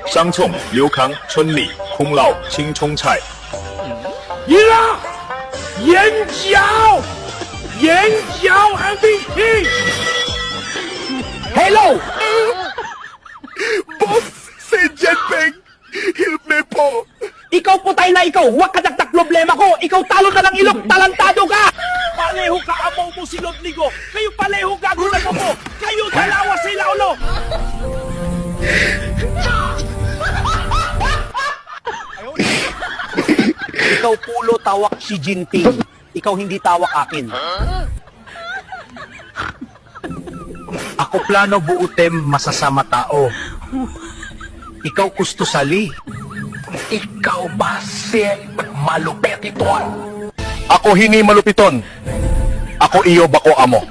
商冲、刘康、春丽、空老、青葱菜。赢了！眼角 MVP。Hello! Boss, si Jetpeng, help me po. Ikaw putay na ikaw! Huwag ka dagdag problema ko! Ikaw talo na ng ilok! Talantado ka! Paleho ka amaw mo si Rodrigo! Kayo paleho gago na mo! Kayo dalawa sila ulo! Ikaw pulo tawak si Jinping. Ikaw hindi tawak akin. Ako plano buutem masasama tao. Ikaw gusto sali. Ikaw ba malupet ito? Ako hingi malupiton. Ako iyo bako amo.